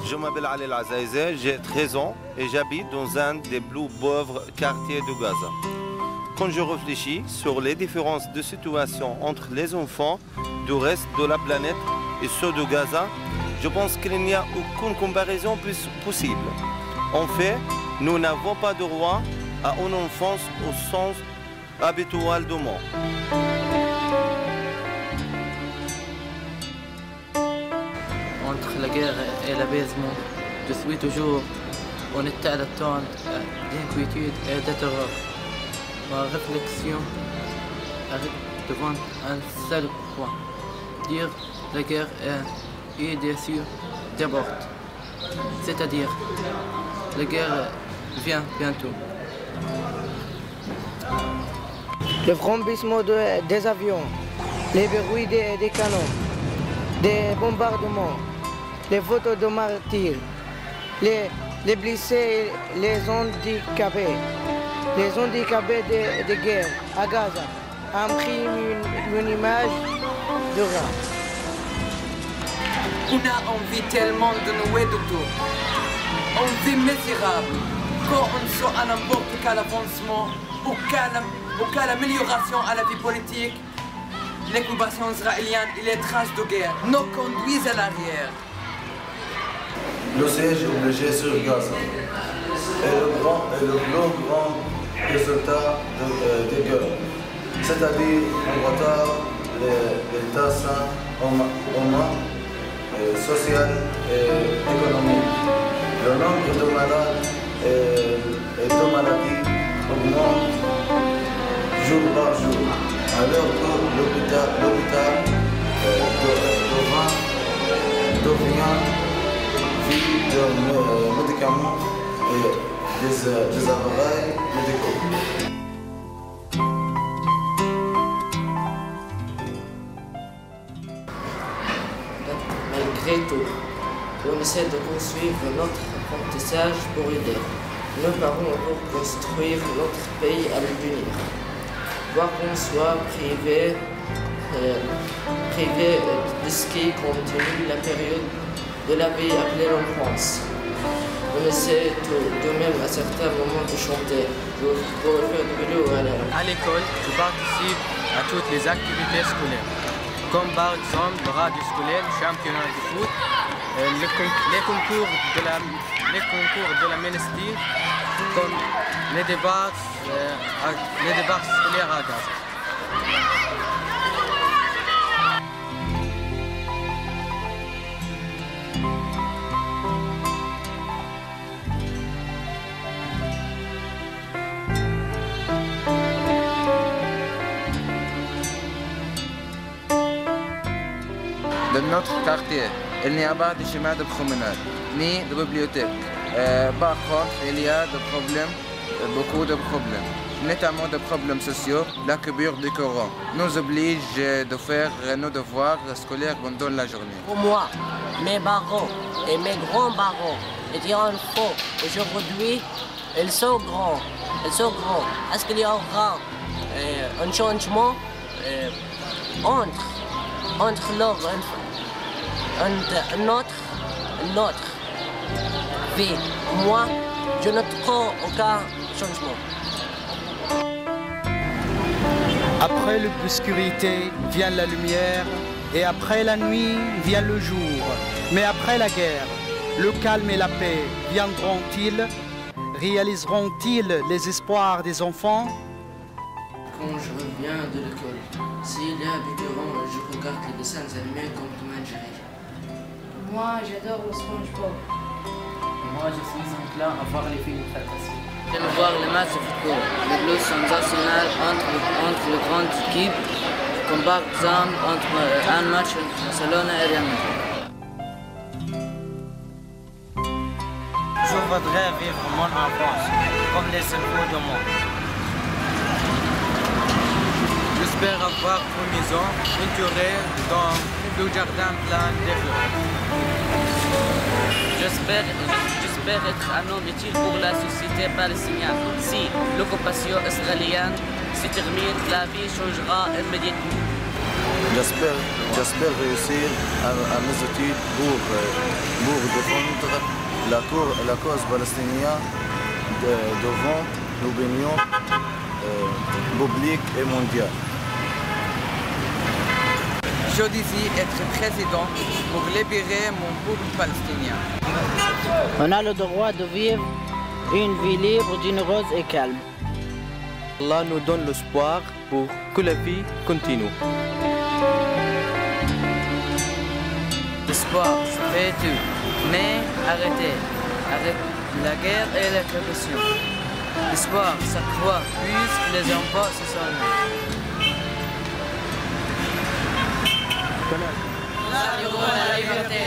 Je m'appelle Ali Al-Azaïzé, j'ai 13 ans et j'habite dans un des plus pauvres quartiers de Gaza. Quand je réfléchis sur les différences de situation entre les enfants du reste de la planète et ceux de Gaza, je pense qu'il n'y a aucune comparaison possible. En fait, nous n'avons pas de droit à une enfance au sens habituel du mot. Entre la guerre et l'apaisement, je suis toujours en état d'attente, d'inquiétude et de terreur. Ma réflexion arrive devant un seul point. Dire la guerre est déçue d'abord. C'est-à-dire, la guerre vient bientôt. Le vrombissement des avions, les bruits des canons, des bombardements, les photos de martyrs, les blessés et les handicapés. Les handicapés de guerre à Gaza impriment une image de rare. On a envie tellement de nouer de tout. On vit misérable. Quand on soit à n'importe quel avancement ou quelle amélioration à la vie politique, l'occupation israélienne et les traces de guerre nous conduisent à l'arrière. Le siège obligé sur Gaza est le plus grand résultat des guerres, c'est-à-dire en retard l'état sain humain, social et économique. Le nombre de malades et de maladies augmente jour par jour, alors que l'hôpital devient vide de médicaments et des appareils médicaux. Malgré tout, on essaie de poursuivre notre apprentissage pour aider nos parents pour construire notre pays à l'avenir. Quoi qu'on soit privé de ce qui continue la période de la vie appelée l'enfance. On essaie de même à certains moments de chanter pour faire des vidéos à l'école, je participe à toutes les activités scolaires, comme par exemple le radio scolaire, le championnat de foot, les concours de la ministère, comme les débats scolaires à Gaza. Dans notre quartier, il n'y a pas de chemin de promenade, ni de bibliothèque. Par contre, il y a beaucoup de problèmes, notamment des problèmes sociaux. La coupure du courant nous oblige de faire nos devoirs scolaires pendant la journée. Pour moi, mes parents et mes grands-parents étaient enfants. Aujourd'hui, ils sont grands. Est-ce qu'il y aura un changement entre leur notre vie? Moi, je ne trouve aucun changement. Après l'obscurité vient la lumière, et après la nuit vient le jour. Mais après la guerre, le calme et la paix viendront-ils? Réaliseront-ils les espoirs des enfants? Quand je reviens de l'école, s'il y a biberon, je regarde les dessins animés comme Tom et Jerry. Moi, j'adore le SpongeBob. Moi, je suis enclin à voir les films fantastiques. J'aime voir les matchs de football. Les bleus sont nationales entre les grandes équipes, comme par exemple entre un match entre Barcelone et Real Madrid. Je voudrais vivre mon enfance comme les enfants du monde. J'espère avoir une maison peinturée dans le jardin plein de fleurs. J'espère être un homme utile pour la société palestinienne. Si l'occupation israélienne se termine, la vie changera immédiatement. J'espère réussir à mes études pour défendre la cause palestinienne devant l'opinion publique et mondiale. Je désire être président pour libérer mon peuple palestinien. On a le droit de vivre une vie libre, généreuse et calme. Allah nous donne l'espoir pour que la vie continue. L'espoir, ça fait tout. Mais arrêtez. Arrête la guerre et la répression. L'espoir, ça croit plus les enfants se sont nés. La liberté.